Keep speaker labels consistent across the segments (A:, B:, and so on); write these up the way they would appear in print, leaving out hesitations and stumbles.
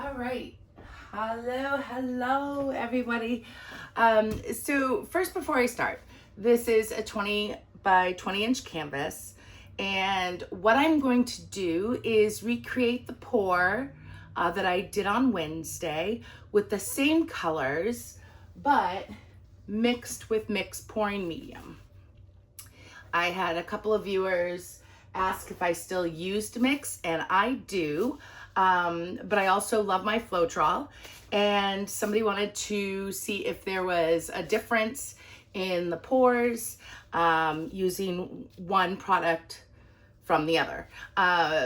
A: All right. Hello, everybody. So first, before I start, this is a 20 by 20 inch canvas. And what I'm going to do is recreate the pour that I did on Wednesday with the same colors, but mixed with mixed pouring medium. I had a couple of viewers ask if I still used mix, and I do. But I also love my Floetrol, and somebody wanted to see if there was a difference in the pours using one product from the other.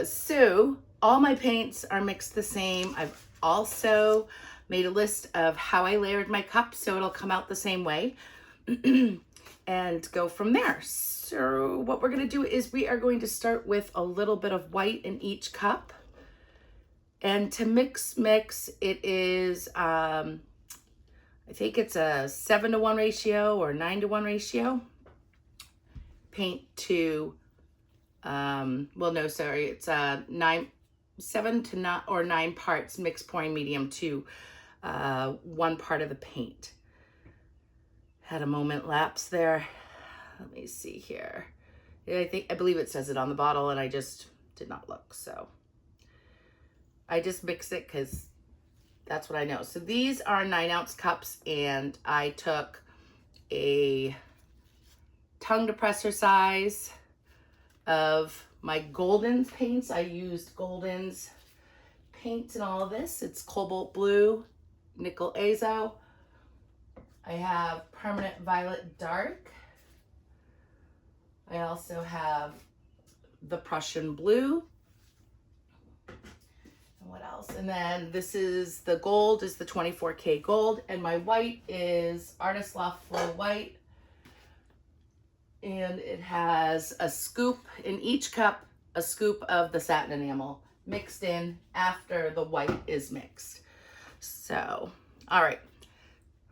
A: So all my paints are mixed the same. I've also made a list of how I layered my cup so it'll come out the same way and go from there. So what we're going to do is we are going to start with a little bit of white in each cup. And to mix, it is, I think it's a 7-to-1 ratio or 9-to-1 ratio. Paint to, it's 7 to 9 or 9 parts mixed pouring medium to one part of the paint. Had a moment lapse there. Let me see here. I believe it says it on the bottle, and I just did not look, so. I just mixed it because that's what I know. So these are 9-ounce cups, and I took a tongue depressor size of my Golden's paints. I used Golden's paints in all of this. It's cobalt blue, nickel azo. I have permanent violet dark. I also have the Prussian blue. What else? And then this is the gold, is the 24K gold, and my white is Artist Loft Flow White, and it has a scoop in each cup, a scoop of the satin enamel mixed in after the white is mixed. So, all right,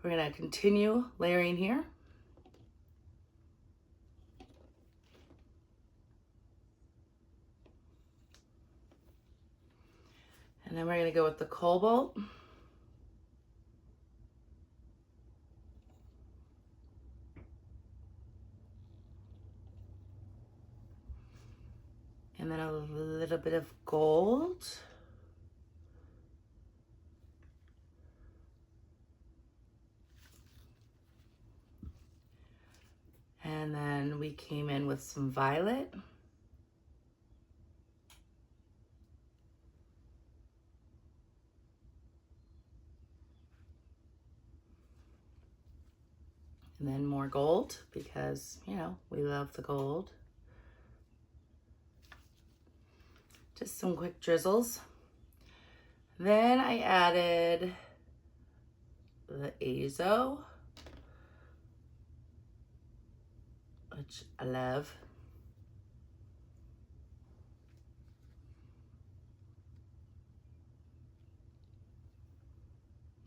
A: we're gonna continue layering here. And then we're going to go with the cobalt. And then a little bit of gold. And then we came in with some violet. And then more gold because, you know, we love the gold. Just some quick drizzles. Then I added the azo, which I love.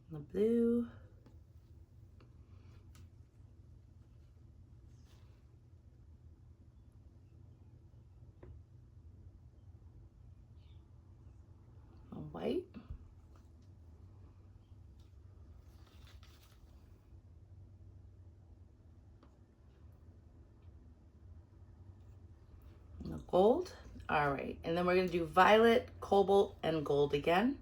A: The blue. White. And the gold. All right, and then we're going to do violet, cobalt, and gold again.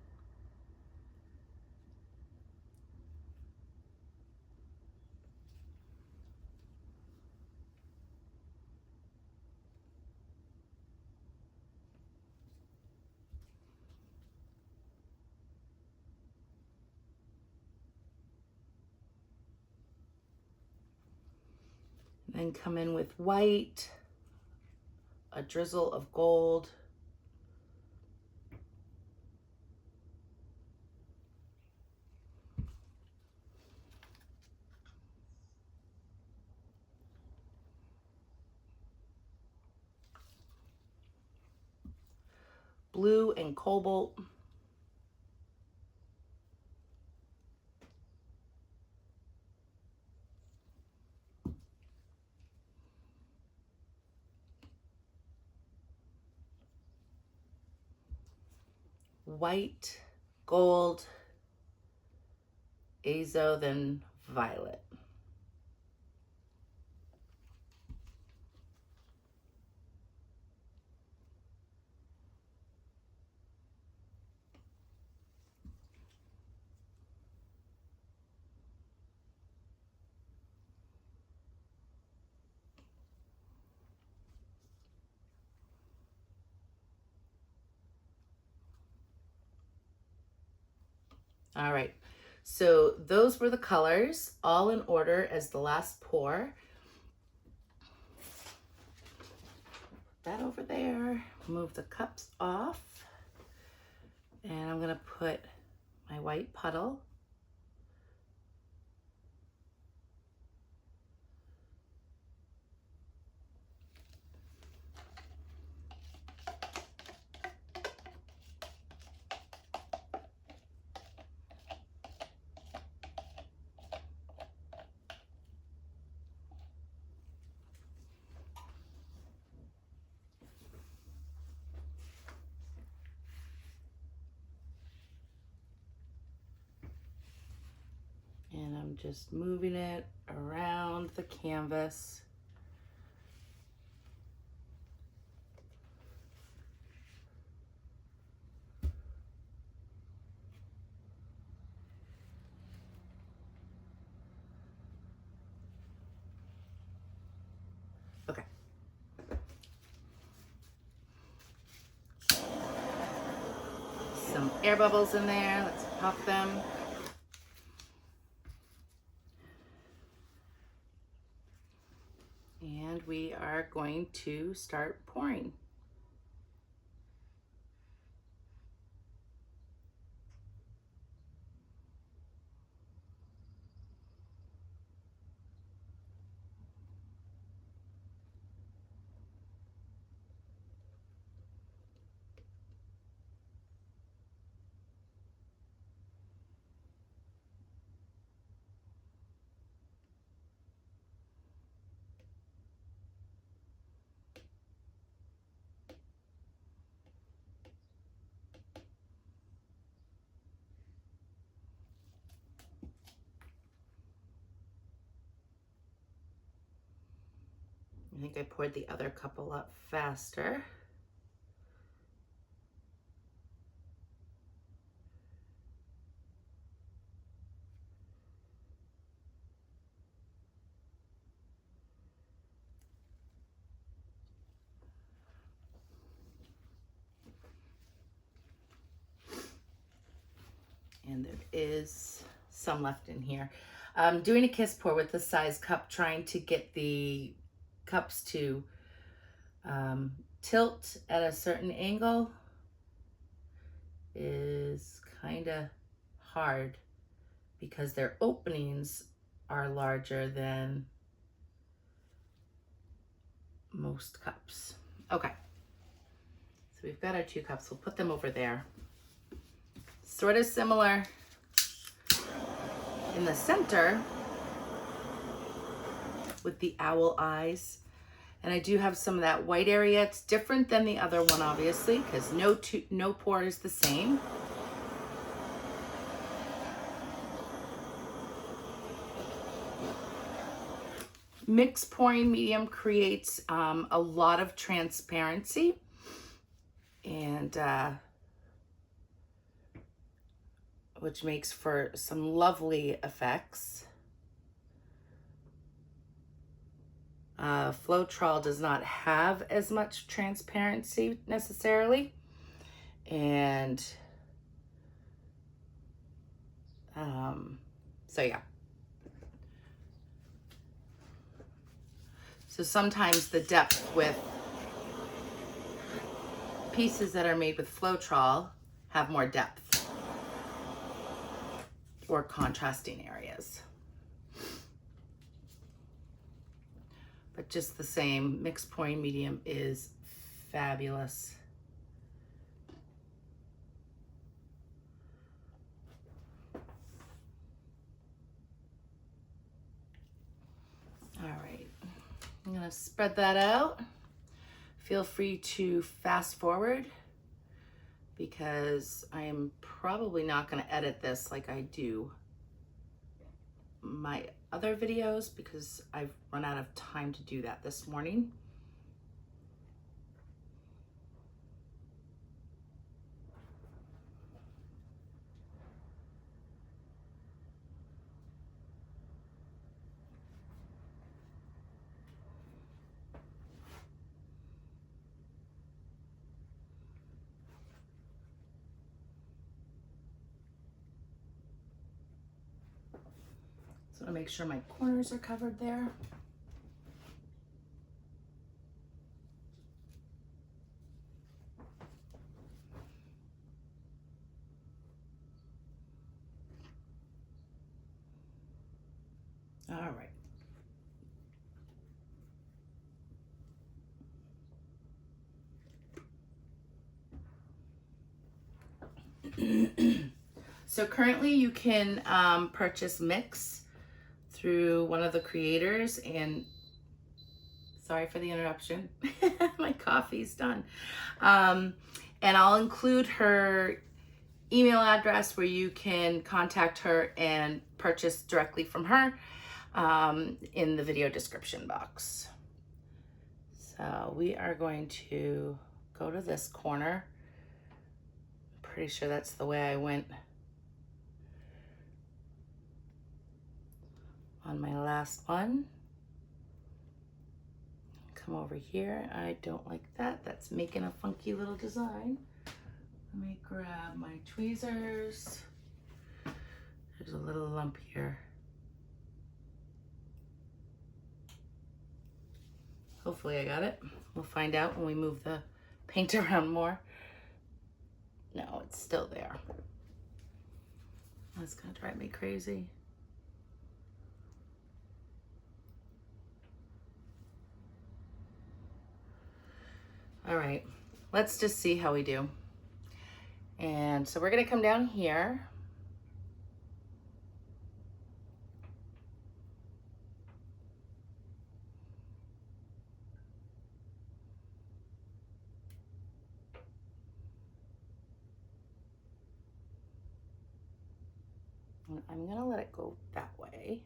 A: Then come in with white, a drizzle of gold, blue and cobalt, white, gold, azo, then violet. All right, so those were the colors, all in order as the last pour. Put that over there, move the cups off, and I'm gonna put my white puddle. And I'm just moving it around the canvas. Okay. Some air bubbles in there, let's pop them. And we are going to start pouring. I think I poured the other couple up faster. And there is some left in here. I'm doing a kiss pour with the size cup, trying to get the cups to tilt at a certain angle is kind of hard because their openings are larger than most cups. Okay, so we've got our 2 cups. We'll put them over there. Sort of similar in the center with the owl eyes. And I do have some of that white area. It's different than the other one, obviously, because no pour is the same. Mixed pouring medium creates a lot of transparency, and which makes for some lovely effects. Floetrol does not have as much transparency necessarily, and so yeah. So sometimes the depth with pieces that are made with Floetrol have more depth or contrasting areas. But just the same, mixed pouring medium is fabulous. All right, I'm gonna spread that out. Feel free to fast forward because I am probably not going to edit this like I do my other videos because I've run out of time to do that this morning. So I make sure my corners are covered there. All right. So currently you can purchase mix through one of the creators, and sorry for the interruption. My coffee's done. And I'll include her email address where you can contact her and purchase directly from her in the video description box. So we are going to go to this corner. Pretty sure that's the way I went on my last one. Come over here. I don't like that. That's making a funky little design. Let me grab my tweezers. There's a little lump here. Hopefully I got it. We'll find out when we move the paint around more. No, it's still there. That's gonna drive me crazy. All right, let's just see how we do. And so we're gonna come down here. And I'm gonna let it go that way.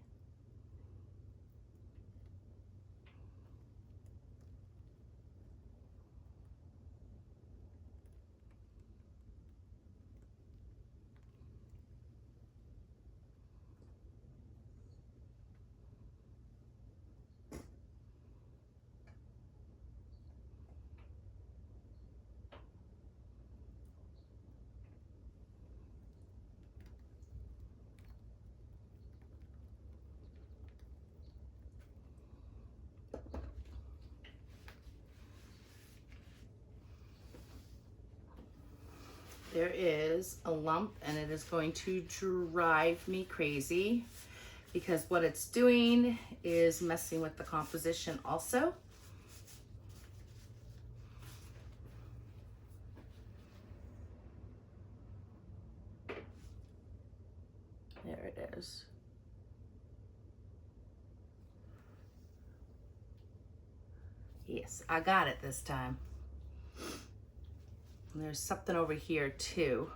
A: There is a lump and it is going to drive me crazy because what it's doing is messing with the composition also. There it is. Yes, I got it this time. And there's something over here too.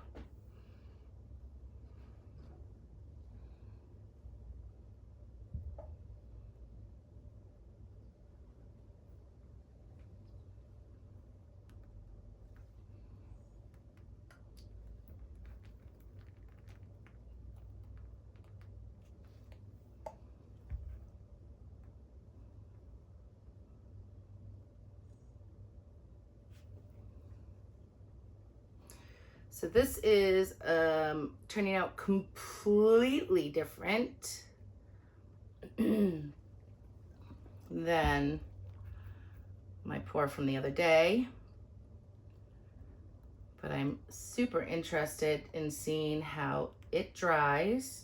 A: So this is turning out completely different than my pour from the other day. But I'm super interested in seeing how it dries.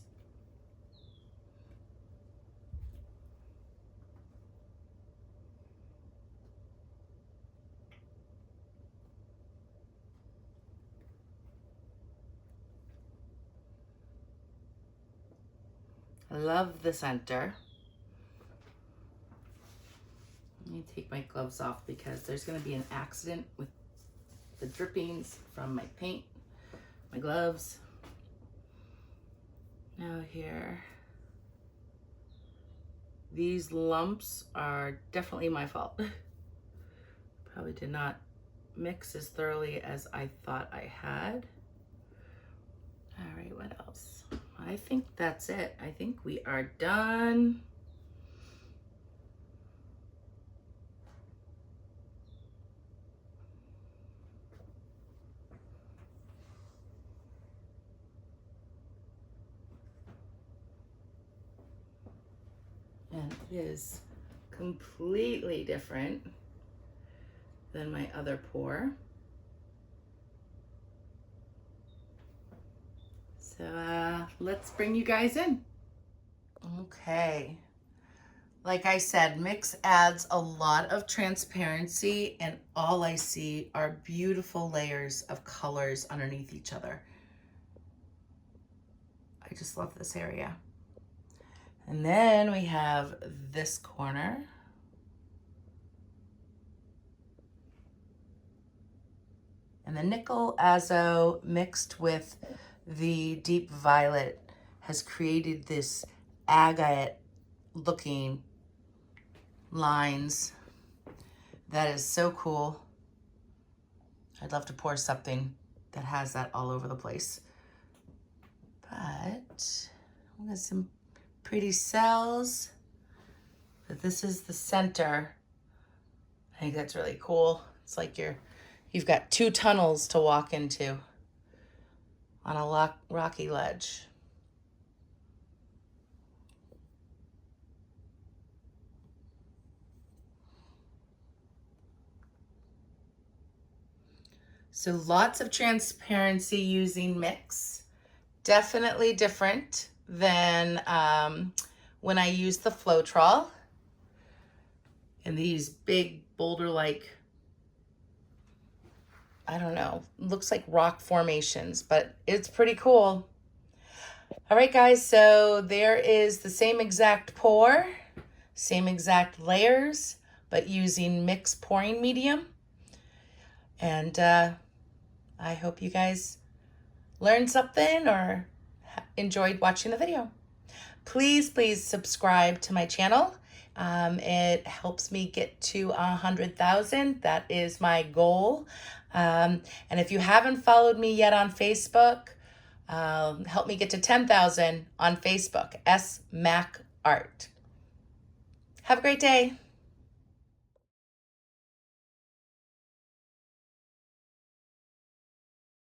A: I love the center. Let me take my gloves off because there's going to be an accident with the drippings from my paint, my gloves. Now here, these lumps are definitely my fault. Probably did not mix as thoroughly as I thought I had. All right, what else? I think that's it. I think we are done. And it is completely different than my other pour. So let's bring you guys in. Okay. Like I said, mix adds a lot of transparency, and all I see are beautiful layers of colors underneath each other. I just love this area. And then we have this corner. And the nickel azo mixed with the deep violet has created this agate looking lines that is so cool. I'd love to pour something that has that all over the place. But we got some pretty cells. But this is the center. I think that's really cool. It's like you've got two tunnels to walk into on a rocky ledge. So lots of transparency using mix. Definitely different than when I use the Floetrol and these big boulder-like, I don't know, looks like rock formations, but it's pretty cool. All right, guys, so there is the same exact pour, same exact layers, but using mixed pouring medium. And I hope you guys learned something or enjoyed watching the video. Please, please subscribe to my channel. It helps me get to 100,000. That is my goal. And if you haven't followed me yet on Facebook, help me get to 10,000 on Facebook, samackart. Have a great day.